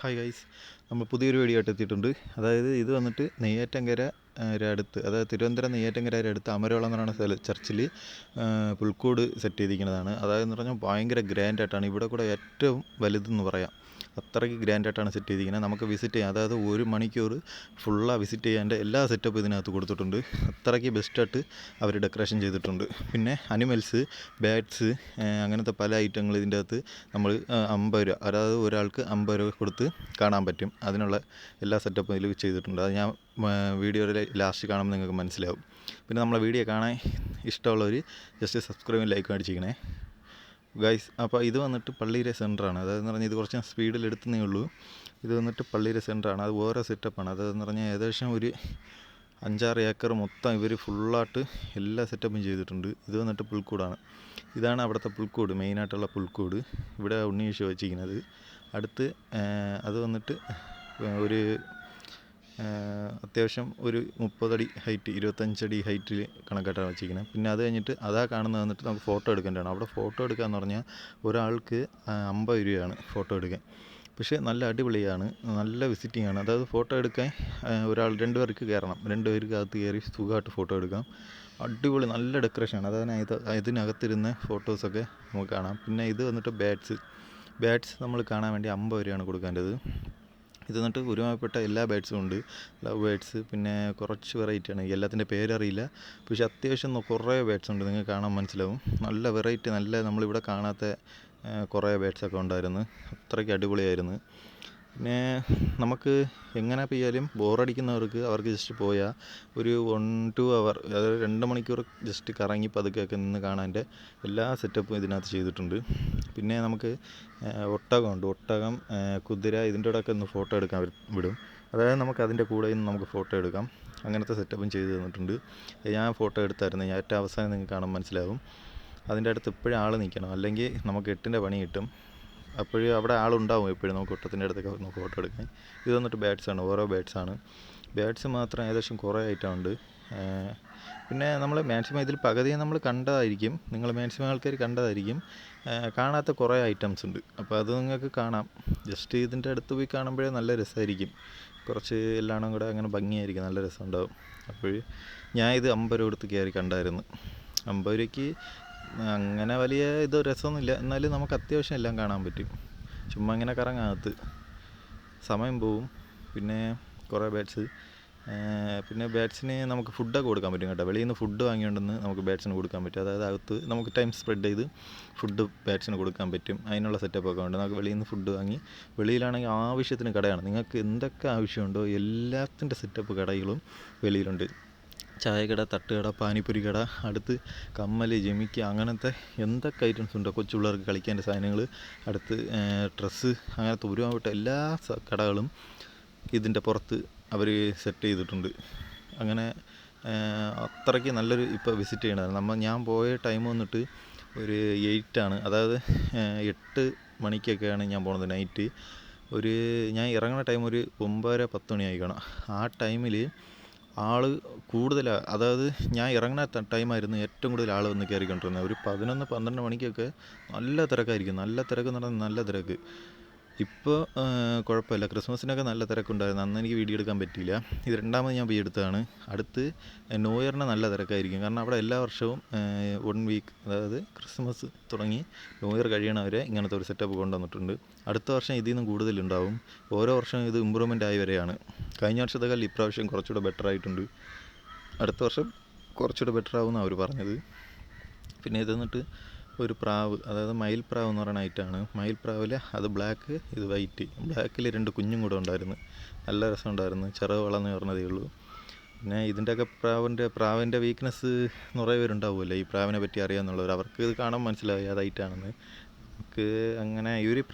Hi guys, നമ്മൾ പുതിയൊരു video ആയിട്ട് എത്തിയിട്ടുണ്ട്. അതായത് ഇത് വന്നിട്ട് നെയ്യാറ്റങ്കര അടുത്ത്, അതായത് തിരുവനന്തപുരം നെയ്യാറ്റങ്കര അടുത്ത് അമരോളം എന്ന് പറയുന്ന ചർച്ചിൽ പുൽക്കൂട് സെറ്റ് ചെയ്തിരിക്കുന്നതാണ്. അതായത് എന്ന് പറഞ്ഞാൽ ഭയങ്കര ഗ്രാൻഡായിട്ടാണ്, ഇവിടെ കൂടെ ഏറ്റവും വലുതെന്ന് പറയാം. അത്രയ്ക്ക് ഗ്രാൻഡായിട്ടാണ് സെറ്റ് ചെയ്തിരിക്കുന്നത്. നമുക്ക് വിസിറ്റ് ചെയ്യാം, അതായത് 1 മണിക്കൂർ ഫുള്ളാണ് വിസിറ്റ് ചെയ്യാൻ്റെ എല്ലാ സെറ്റപ്പും ഇതിനകത്ത് കൊടുത്തിട്ടുണ്ട്. അത്രയ്ക്ക് ബെസ്റ്റായിട്ട് അവർ ഡെക്കറേഷൻ ചെയ്തിട്ടുണ്ട്. പിന്നെ അനിമൽസ്, ബാറ്റ്സ്, അങ്ങനത്തെ പല ഐറ്റങ്ങൾ ഇതിൻ്റെ അകത്ത് നമ്മൾ 50 രൂപ, അതായത് ഒരാൾക്ക് 50 രൂപ കൊടുത്ത് കാണാൻ പറ്റും. അതിനുള്ള എല്ലാ സെറ്റപ്പും ഇതിൽ ചെയ്തിട്ടുണ്ട്. അത് ഞാൻ വീഡിയോയുടെ ലാസ്റ്റ് കാണുമ്പോൾ നിങ്ങൾക്ക് മനസ്സിലാവും. പിന്നെ നമ്മളെ വീഡിയോ കാണാൻ ഇഷ്ടമുള്ളവർ ജസ്റ്റ് സബ്സ്ക്രൈബും ലൈക്കും അടിച്ചിരിക്കണേ ഗൈസ്. അപ്പോൾ ഇത് വന്നിട്ട് പള്ളിയിലെ സെൻറ്ററാണ്. അതായതെന്ന് പറഞ്ഞാൽ ഇത് കുറച്ച് സ്പീഡിൽ എടുത്തുന്നേ ഉള്ളൂ. ഇത് വന്നിട്ട് പള്ളിയിലെ സെൻറ്ററാണ്. അത് വേറെ സെറ്റപ്പാണ്. അതായതെന്ന് പറഞ്ഞാൽ ഏകദേശം ഒരു 5-6 ഏക്കർ മൊത്തം ഇവർ ഫുള്ളായിട്ട് എല്ലാ സെറ്റപ്പും ചെയ്തിട്ടുണ്ട്. ഇത് വന്നിട്ട് പുൽക്കൂടാണ്. ഇതാണ് അവിടുത്തെ പുൽക്കൂട്, മെയിനായിട്ടുള്ള പുൽക്കൂട്. ഇവിടെ ഉണ്ണീശോ വെച്ചിരിക്കുന്നത്. അടുത്ത് അത് വന്നിട്ട് ഒരു അത്യാവശ്യം ഒരു 30 അടി ഹൈറ്റ്, 25 അടി ഹൈറ്റിൽ കണക്കായിട്ടാണ് വെച്ചിരിക്കുന്നത്. പിന്നെ അത് കഴിഞ്ഞിട്ട് അതാ കാണുന്നത് വന്നിട്ട് നമുക്ക് ഫോട്ടോ എടുക്കേണ്ടതാണ്. അവിടെ ഫോട്ടോ എടുക്കാമെന്ന് പറഞ്ഞാൽ ഒരാൾക്ക് 50 രൂപയാണ് ഫോട്ടോ എടുക്കാൻ. പക്ഷേ നല്ല അടിപൊളിയാണ്, നല്ല വിസിറ്റിംഗ് ആണ്. അതായത് ഫോട്ടോ എടുക്കാൻ ഒരാൾ 2 പേർക്ക് കയറണം. 2 പേർക്ക് അകത്ത് കയറി സുഖമായിട്ട് ഫോട്ടോ എടുക്കാം. അടിപൊളി നല്ല ഡെക്കറേഷനാണ്. അതായത് ഇതിനകത്തിരുന്ന ഫോട്ടോസൊക്കെ നമുക്ക് കാണാം. പിന്നെ ഇത് വന്നിട്ട് ബാറ്റ്സ് നമ്മൾ കാണാൻ വേണ്ടി 50 രൂപയാണ് കൊടുക്കേണ്ടത്. ഇത് വന്നിട്ട് ഒരുമാതിരിപ്പെട്ട എല്ലാ ബാറ്റ്സും ഉണ്ട്. ലവ് ബാറ്റ്സ്, പിന്നെ കുറച്ച് വെറൈറ്റിയാണ്, എല്ലാത്തിൻ്റെ പേരറിയില്ല. പക്ഷേ അത്യാവശ്യം കുറേ ബാറ്റ്സ് ഉണ്ട്, നിങ്ങൾക്ക് കാണാൻ മനസ്സിലാവും. നല്ല വെറൈറ്റി, നല്ല നമ്മളിവിടെ കാണാത്ത കുറേ ബാറ്റ്സൊക്കെ ഉണ്ടായിരുന്നു. അത്രയ്ക്ക് അടിപൊളിയായിരുന്നു. പിന്നെ നമുക്ക് എങ്ങനെ പോയാലും ബോറടിക്കുന്നവർക്ക് അവർക്ക് ജസ്റ്റ് പോയാൽ ഒരു 1-2 അവർ, അതായത് 2 മണിക്കൂർ ജസ്റ്റ് കറങ്ങി പതുക്കെയൊക്കെ നിന്ന് കാണാൻ്റെ എല്ലാ സെറ്റപ്പും ഇതിനകത്ത് ചെയ്തിട്ടുണ്ട്. പിന്നെ നമുക്ക് ഒട്ടകമുണ്ട്, ഒട്ടകം, കുതിര, ഇതിൻ്റെ കൂടെയൊക്കെ ഒന്ന് ഫോട്ടോ എടുക്കാൻ വിടും. അതായത് നമുക്ക് അതിൻ്റെ കൂടെ നിന്ന് നമുക്ക് ഫോട്ടോ എടുക്കാം. അങ്ങനത്തെ സെറ്റപ്പും ചെയ്ത് തന്നിട്ടുണ്ട്. ഞാൻ ഫോട്ടോ എടുത്തായിരുന്നു, ഞാൻ ഏറ്റവും അവസാനം നിങ്ങൾക്ക് കാണാൻ മനസ്സിലാവും. അതിൻ്റെ അടുത്ത് എപ്പോഴും ആൾ നിൽക്കണം, അല്ലെങ്കിൽ നമുക്ക് 8ൻ്റെ പണി കിട്ടും. അപ്പോഴും അവിടെ ആളുണ്ടാവും എപ്പോഴും നമുക്ക് ഒട്ടത്തിൻ്റെ അടുത്തൊക്കെ ഒന്ന് ഫോട്ടോ എടുക്കാൻ. ഇത് വന്നിട്ട് ബാറ്റ്സാണ്, ഓരോ ബാറ്റ്സാണ്. ബാറ്റ്സ് മാത്രം ഏകദേശം കുറേ ഐറ്റം ഉണ്ട്. പിന്നെ നമ്മൾ മാക്സിമം ഇതിൽ പകുതി നമ്മൾ കണ്ടതായിരിക്കും, നിങ്ങൾ മാക്സിമം ആൾക്കാർ കണ്ടതായിരിക്കും. കാണാത്ത കുറേ ഐറ്റംസ് ഉണ്ട്, അപ്പോൾ അത് നിങ്ങൾക്ക് കാണാം. ജസ്റ്റ് ഇതിൻ്റെ അടുത്ത് പോയി കാണുമ്പോഴേ നല്ല രസമായിരിക്കും. കുറച്ച് എല്ലാം കൂടെ അങ്ങനെ ഭംഗിയായിരിക്കും, നല്ല രസമുണ്ടാവും. അപ്പോൾ ഞാൻ ഇത് 50 രൂപ കൊടുത്ത് കയറി കണ്ടായിരുന്നു. 50 രൂപയ്ക്ക് അങ്ങനെ വലിയ രസമൊന്നുമില്ല, എന്നാലും നമുക്ക് അത്യാവശ്യം എല്ലാം കാണാൻ പറ്റും. ചുമ്മാ ഇങ്ങനെ കറങ്ങാകത്ത് സമയം പോവും. പിന്നെ കുറേ ബാറ്റ്സ്, പിന്നെ ബാറ്റ്സിന് നമുക്ക് ഫുഡൊക്കെ കൊടുക്കാൻ പറ്റും കേട്ടോ. വെളിയിൽ നിന്ന് ഫുഡ് വാങ്ങിക്കൊണ്ടെന്ന് നമുക്ക് ബാറ്റ്സിന് കൊടുക്കാൻ പറ്റും. അതായത് അകത്ത് നമുക്ക് ടൈം സ്പ്രെഡ് ചെയ്ത് ഫുഡ് ബാറ്റ്സിന് കൊടുക്കാൻ പറ്റും. അതിനുള്ള സെറ്റപ്പൊക്കെ ഉണ്ട്. നമുക്ക് വെളിയിൽ നിന്ന് ഫുഡ് വാങ്ങി, വെളിയിലാണെങ്കിൽ ആവശ്യത്തിന് കടയാണ്, നിങ്ങൾക്ക് എന്തൊക്കെ ആവശ്യമുണ്ടോ എല്ലാത്തിൻ്റെ സെറ്റപ്പ് കടകളും വെളിയിലുണ്ട്. ചായക്കട, തട്ടുകട, പാനിപ്പൂരി കട, അടുത്ത് കമ്മൽ, ജിമിക്ക്, അങ്ങനത്തെ എന്തൊക്കെ ഐറ്റംസ് ഉണ്ടോ, കൊച്ചു പിള്ളേർക്ക് കളിക്കേണ്ട സാധനങ്ങൾ, അടുത്ത് ഡ്രസ്സ്, അങ്ങനത്തെ ഒരുപാട് എല്ലാ കടകളും ഇതിൻ്റെ പുറത്ത് അവർ സെറ്റ് ചെയ്തിട്ടുണ്ട്. അങ്ങനെ അത്രയ്ക്ക് നല്ലൊരു ഇപ്പോൾ വിസിറ്റ് ചെയ്യണമായിരുന്നു. ഞാൻ പോയ ടൈം വന്നിട്ട് ഒരു 8 ആണ്, അതായത് 8 മണിക്കൊക്കെയാണ് ഞാൻ പോണത് നൈറ്റ്. ഞാൻ ഇറങ്ങുന്ന ടൈം ഒരു 9-10 മണി ആയിക്കണം. ആ ടൈമിൽ ആൾ കൂടുതലാണ്. അതായത് ഞാൻ ഇറങ്ങുന്ന ടൈമായിരുന്നു ഏറ്റവും കൂടുതൽ ആൾ വന്ന് കയറിക്കൊണ്ടിരുന്നത്. ഒരു 11-12 മണിക്കൊക്കെ നല്ല തിരക്കായിരിക്കും. നല്ല തിരക്കെന്ന് പറഞ്ഞാൽ നല്ല തിരക്ക്. ഇപ്പോൾ കുഴപ്പമില്ല, ക്രിസ്മസിനൊക്കെ നല്ല തിരക്കുണ്ടായിരുന്നു. അന്ന് എനിക്ക് വീഡിയോ എടുക്കാൻ പറ്റിയില്ല. ഇത് 2ാമത് ഞാൻ പോയി എടുത്തതാണ്. അടുത്ത് ന്യൂ ഇയറിന് നല്ല തിരക്കായിരിക്കും, കാരണം അവിടെ എല്ലാ വർഷവും 1 വീക്ക്, അതായത് ക്രിസ്മസ് തുടങ്ങി ന്യൂ ഇയർ കഴിയണവരെ ഇങ്ങനത്തെ ഒരു സെറ്റപ്പ് കൊണ്ടുവന്നിട്ടുണ്ട്. അടുത്ത വർഷം ഇതിൽ നിന്നും കൂടുതലുണ്ടാവും. ഓരോ വർഷവും ഇത് ഇമ്പ്രൂവ്മെൻ്റ് ആയി വരെയാണ്. കഴിഞ്ഞ വർഷത്തേക്കാൾ ഇപ്രാവശ്യം കുറച്ചുകൂടെ ബെറ്റർ ആയിട്ടുണ്ട്. അടുത്ത വർഷം കുറച്ചുകൂടെ ബെറ്റർ ആവുമെന്നാണ് അവർ പറഞ്ഞത്. പിന്നെ ഇത് വന്നിട്ട് ഒരു പ്രാവ്, അതായത് മയിൽ പ്രാവ് എന്ന് പറയുന്ന ഐറ്റമാണ്. മയിൽ പ്രാവിൽ അത് ബ്ലാക്ക്, ഇത് വൈറ്റ്. ബ്ലാക്കിൽ 2 കുഞ്ഞും കൂടെ ഉണ്ടായിരുന്നു. നല്ല രസമുണ്ടായിരുന്നു. ചെറുത് വളർന്ന് പറഞ്ഞതേ ഉള്ളൂ. പിന്നെ ഇതിൻ്റെയൊക്കെ പ്രാവിൻ്റെ വീക്ക്നെസ് കുറേ പേരുണ്ടാവുമല്ലോ ഈ പ്രാവിനെ പറ്റി അറിയാമെന്നുള്ളവർ, അവർക്ക് ഇത് കാണാൻ മനസ്സിലാവും അത് ഐറ്റാണെന്ന്. നമുക്ക് അങ്ങനെ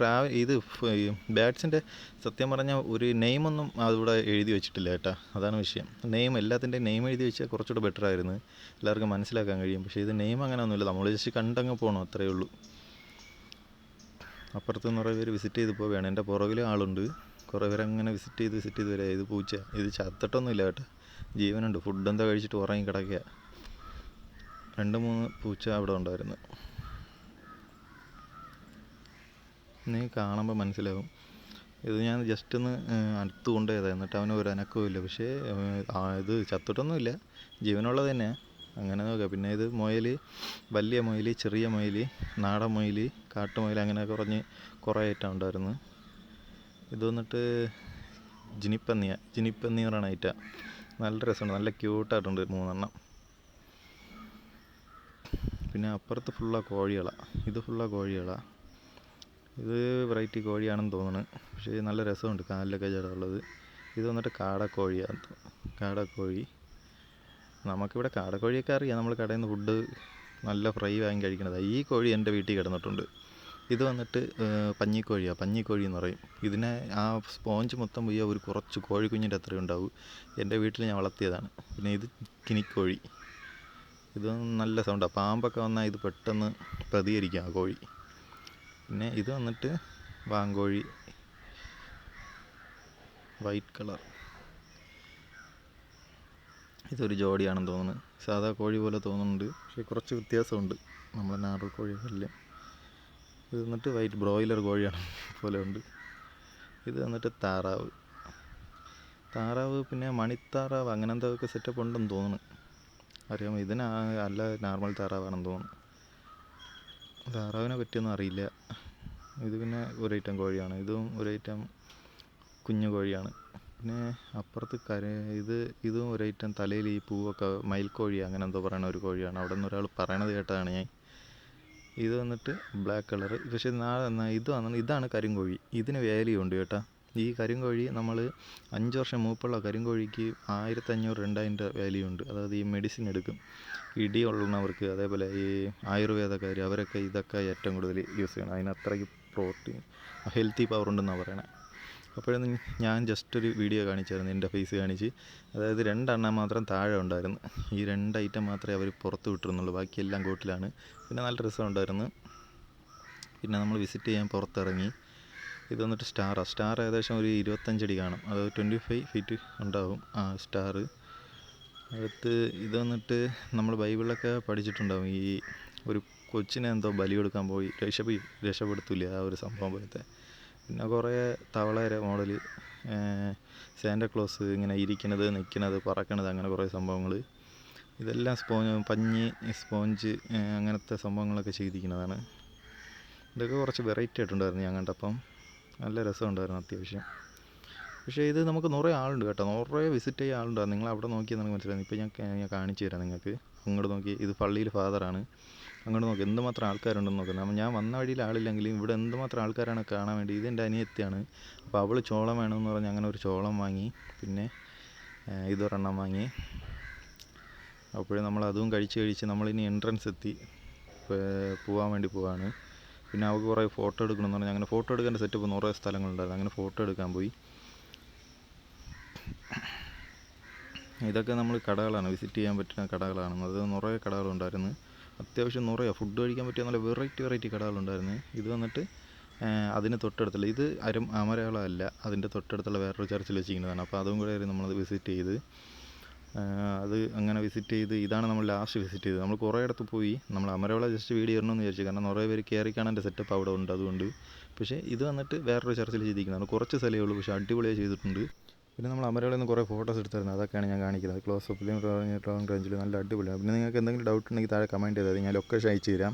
ഇത് ബാറ്റ്സിൻ്റെ സത്യം പറഞ്ഞാൽ ഒരു നെയിമൊന്നും അതിവിടെ എഴുതി വെച്ചിട്ടില്ല കേട്ടോ, അതാണ് വിഷയം. എല്ലാത്തിൻ്റെ നെയിം എഴുതി വെച്ചാൽ കുറച്ചുകൂടെ ബെറ്റർ ആയിരുന്നു, എല്ലാവർക്കും മനസ്സിലാക്കാൻ കഴിയും. പക്ഷേ ഇത് നെയിം അങ്ങനെ ഒന്നുമില്ല, നമ്മൾ ജസ്റ്റ് കണ്ടങ്ങ് പോകണം, അത്രയേ ഉള്ളൂ. അപ്പുറത്ത് കുറേ പേര് വിസിറ്റ് ചെയ്ത് പോവുകയാണ്. എൻ്റെ പുറകിൽ ആളുണ്ട്, കുറേ പേരങ്ങനെ വിസിറ്റ് ചെയ്ത് വരിക. ഇത് പൂച്ച, ഇത് ചത്തിട്ടൊന്നുമില്ല കേട്ടോ, ജീവനുണ്ട്. ഫുഡ് എന്താ കഴിച്ചിട്ട് ഉറങ്ങി കിടക്കുക. 2-3 പൂച്ച അവിടെ ഉണ്ടായിരുന്നു. നീ കാണുമ്പോൾ മനസ്സിലാവും. ഇത് ഞാൻ ജസ്റ്റ് ഒന്ന് അടുത്ത് കൊണ്ടുപോയതാണ്, എന്നിട്ട് അവന് ഒരു അനക്കവും ഇല്ല. പക്ഷേ ഇത് ചത്തിട്ടൊന്നുമില്ല, ജീവനുള്ളത് തന്നെയാണ്. അങ്ങനെ നോക്കാം. പിന്നെ ഇത് മുയൽ, വലിയ മുയൽ, ചെറിയ മുയൽ, നാടൻ മുയൽ, കാട്ടുമുയൽ, അങ്ങനെ കുറേ ഐറ്റം ഉണ്ടായിരുന്നു. ഇത് വന്നിട്ട് ജിനിപ്പന്നി എന്ന് പറയുന്ന ഐറ്റം. നല്ല രസമുണ്ട്, നല്ല ക്യൂട്ടായിട്ടുണ്ട് 3 പിന്നെ അപ്പുറത്ത് കോഴികളാണ്. ഇത് കോഴികളാണ്. ഇത് വെറൈറ്റി കോഴിയാണെന്ന് തോന്നുന്നു. പക്ഷേ നല്ല രസമുണ്ട്, കാലിലൊക്കെ ജടമുള്ളത്. ഇത് വന്നിട്ട് കാടക്കോഴിയാണ്. കാടക്കോഴി, നമുക്കിവിടെ കാടക്കോഴിയൊക്കെ അറിയാം, നമ്മൾ കടയിൽ നിന്ന് ഫുഡ് നല്ല ഫ്രൈ വാങ്ങി കഴിക്കണതാണ്. ഈ കോഴി എൻ്റെ വീട്ടിൽ കിടന്നിട്ടുണ്ട്. ഇത് വന്നിട്ട് പഞ്ഞിക്കോഴിയാണ്, പഞ്ഞിക്കോഴി എന്ന് പറയും. ഇതിനെ ആ സ്പോഞ്ച് മൊത്തം പോയി ഒരു കുറച്ച് കോഴിക്കുഞ്ഞിൻ്റെ അത്രയും ഉണ്ടാവും. എൻ്റെ വീട്ടിൽ ഞാൻ വളർത്തിയതാണ്. പിന്നെ ഇത് കിനിക്കോഴി. ഇത് നല്ല സൗണ്ടാണ്, പാമ്പൊക്കെ വന്നാൽ ഇത് പെട്ടെന്ന് പ്രതികരിക്കും ആ കോഴി. പിന്നെ ഇത് വന്നിട്ട് വാങ്കോഴി, വൈറ്റ് കളർ. ഇതൊരു ജോഡിയാണെന്ന് തോന്നുന്നു. സാധാ കോഴി പോലെ തോന്നുന്നുണ്ട്, പക്ഷേ കുറച്ച് വ്യത്യാസമുണ്ട് നമ്മളെ നാടൻ കോഴികളിൽ. ഇത് വന്നിട്ട് വൈറ്റ് ബ്രോയിലർ കോഴിയാണ് പോലെ ഉണ്ട്. ഇത് വന്നിട്ട് താറാവ്. പിന്നെ മണിത്താറാവ്, അങ്ങനെ എന്തൊക്കെ സെറ്റപ്പ് ഉണ്ടെന്ന് തോന്നുന്നു. അറിയാമോ? ഇതിന് അല്ല, നോർമൽ താറാവാണെന്ന് തോന്നുന്നു. താറാവിനെ പറ്റിയൊന്നും അറിയില്ല. ഇത് പിന്നെ ഒരു ഐറ്റം കോഴിയാണ്. ഇതും ഒരു ഐറ്റം കുഞ്ഞു കോഴിയാണ്. പിന്നെ അപ്പുറത്ത് ഇതും ഒരു ഐറ്റം തലയിൽ ഈ പൂവൊക്കെ, മയിൽക്കോഴി അങ്ങനെ എന്തോ പറയുന്ന ഒരു കോഴിയാണ്. അവിടെ നിന്ന് ഒരാൾ പറയണത് കേട്ടതാണ് ഞാൻ. ഇത് വന്നിട്ട് ബ്ലാക്ക് കളർ. പക്ഷേ ഇതാണ് കരിങ്കോഴി. ഇതിന് വാല്യൂ ഉണ്ട് കേട്ടോ. ഈ കരിങ്കോഴി നമ്മൾ 5 വർഷം മൂപ്പുള്ള കരിങ്കോഴിക്ക് 1500-2000 വാല്യൂ ഉണ്ട്. അതായത് ഈ മെഡിസിൻ എടുക്കും, ഇടിയുള്ളവർക്ക്, അതേപോലെ ഈ ആയുർവേദക്കാർ, അവരൊക്കെ ഇതൊക്കെ ഏറ്റവും കൂടുതൽ യൂസ് ചെയ്യണം. അതിന് അത്രയ്ക്ക് പ്രോട്ടീൻ, ഹെൽത്തി പവർ ഉണ്ടെന്നാണ് പറയണത്. അപ്പോഴൊന്നും ഞാൻ ജസ്റ്റ് ഒരു വീഡിയോ കാണിച്ചായിരുന്നു, എൻ്റെ ഫേസ് കാണിച്ച്. അതായത് 2 എണ്ണം മാത്രം താഴെ ഉണ്ടായിരുന്നു. ഈ 2 ഐറ്റം മാത്രമേ അവർ പുറത്ത് വിട്ടിരുന്നുള്ളൂ, ബാക്കിയെല്ലാം കൂട്ടിലാണ്. പിന്നെ നല്ല രസമുണ്ടായിരുന്നു. പിന്നെ നമ്മൾ വിസിറ്റ് ചെയ്യാൻ പുറത്തിറങ്ങി. ഇത് വന്നിട്ട് സ്റ്റാർ ഏകദേശം ഒരു 25 അടി കാണും, അത് 25 ഫീറ്റ് ഉണ്ടാവും ആ സ്റ്റാർ. ഇത് വന്നിട്ട് നമ്മൾ ബൈബിളിലൊക്കെ പഠിച്ചിട്ടുണ്ടാവും, ഈ ഒരു കൊച്ചിനെ എന്തോ ബലി കൊടുക്കാൻ പോയി രക്ഷപ്പെടുത്തില്ല, ആ ഒരു സംഭവം പോലത്തെ. പിന്നെ കുറേ തവളയുടെ മോഡൽ, സാന്റാക്ലോസ് ഇങ്ങനെ ഇരിക്കണത്, നിൽക്കണത്, പറക്കണത്, അങ്ങനെ കുറേ സംഭവങ്ങൾ. ഇതെല്ലാം സ്പോഞ്ച് അങ്ങനത്തെ സംഭവങ്ങളൊക്കെ ചെയ്തിരിക്കുന്നതാണ്. ഇതൊക്കെ കുറച്ച് വെറൈറ്റി ആയിട്ടുണ്ടായിരുന്നു ഞാൻ കണ്ടപ്പം. നല്ല രസമുണ്ടായിരുന്നു അത്യാവശ്യം. പക്ഷേ ഇത് നമുക്ക് കുറേ ആളുണ്ട് കേട്ടോ, കുറേ വിസിറ്റ് ചെയ്യാൻ ആളുണ്ടാകും. നിങ്ങൾ അവിടെ നോക്കിയാൽ നമുക്ക് മനസ്സിലാകും. ഇപ്പോൾ ഞാൻ കാണിച്ചു തരാം നിങ്ങൾക്ക്. അങ്ങോട്ട് നോക്കി, ഇത് പള്ളിയിൽ ഫാദറാണ്. അങ്ങോട്ട് നോക്കി എന്തുമാത്രം ആൾക്കാരുണ്ടെന്ന് നോക്കുന്നത്. ഞാൻ വന്ന വഴിയിൽ ആളില്ലെങ്കിലും ഇവിടെ എന്തുമാത്രം ആൾക്കാരാണ് കാണാൻ വേണ്ടി. ഇതെൻ്റെ അനിയത്തിയാണ്. അപ്പോൾ അവൾ ചോളം വേണമെന്ന് പറഞ്ഞ് അങ്ങനെ ഒരു ചോളം വാങ്ങി. പിന്നെ ഇതൊരെണ്ണം വാങ്ങി. അപ്പോഴും നമ്മൾ അതും കഴിച്ച് നമ്മളിനി എൻട്രൻസ് എത്തി പോകാൻ വേണ്ടി പോവാണ്. പിന്നെ അവൾക്ക് കുറേ ഫോട്ടോ എടുക്കണമെന്ന് പറഞ്ഞാൽ അങ്ങനെ ഫോട്ടോ എടുക്കേണ്ട സെറ്റപ്പ് കുറേ സ്ഥലങ്ങളുണ്ടായിരുന്നു. അങ്ങനെ ഫോട്ടോ എടുക്കാൻ പോയി. ഇതൊക്കെ നമ്മൾ കടകളാണ്, വിസിറ്റ് ചെയ്യാൻ പറ്റുന്ന കടകളാണ്. അത് നിറയെ കടകളുണ്ടായിരുന്നു. അത്യാവശ്യം നിറയെ ഫുഡ് കഴിക്കാൻ പറ്റിയ നല്ല വെറൈറ്റി കടകളുണ്ടായിരുന്നു. ഇത് വന്നിട്ട് അതിന് തൊട്ടടുത്തുള്ള, ഇത് അമരവളമല്ല, അതിൻ്റെ തൊട്ടടുത്തുള്ള വേറൊരു ചർച്ചിൽ വെച്ചിരിക്കുന്നതാണ്. അപ്പോൾ അതും കൂടെ നമ്മളത് വിസിറ്റ് ചെയ്ത്, അങ്ങനെ വിസിറ്റ് ചെയ്ത്, ഇതാണ് നമ്മൾ ലാസ്റ്റ് വിസിറ്റ് ചെയ്തത്. നമ്മൾ കുറേ ഇടത്ത് പോയി. നമ്മൾ അമരവള ജസ്റ്റ് വീഡിയോ ഇടണമെന്ന് വിചാരിച്ചു, കാരണം കുറേ പേര് കയറി കാണാൻ്റെ സെറ്റപ്പ് അവിടെ ഉണ്ട്, അതുകൊണ്ട്. പക്ഷേ ഇത് വന്നിട്ട് വേറൊരു ചർച്ചിൽ ചെയ്തിരിക്കുന്നതാണ്. കുറച്ച് സ്ഥലമേ ഉള്ളൂ, പക്ഷേ അടിപൊളിയായി ചെയ്തിട്ടുണ്ട്. പിന്നെ നമ്മൾ അമരവളയിൽ നിന്ന് കുറേ ഫോട്ടോസ് എടുത്തായിരുന്നു, അതൊക്കെയാണ് ഞാൻ കാണിക്കുന്നത്. ക്ലോസ് അപ്പിലും ലോങ് റേഞ്ചിൽ നല്ല അടിപൊളിയാണ്. പിന്നെ നിങ്ങൾക്ക് എന്തെങ്കിലും ഡൗട്ട് ഉണ്ടെങ്കിൽ താഴെ കമൻറ്റ് ചെയ്താൽ ഞാൻ ലൊക്കേഷൻ അയച്ചു തരാം.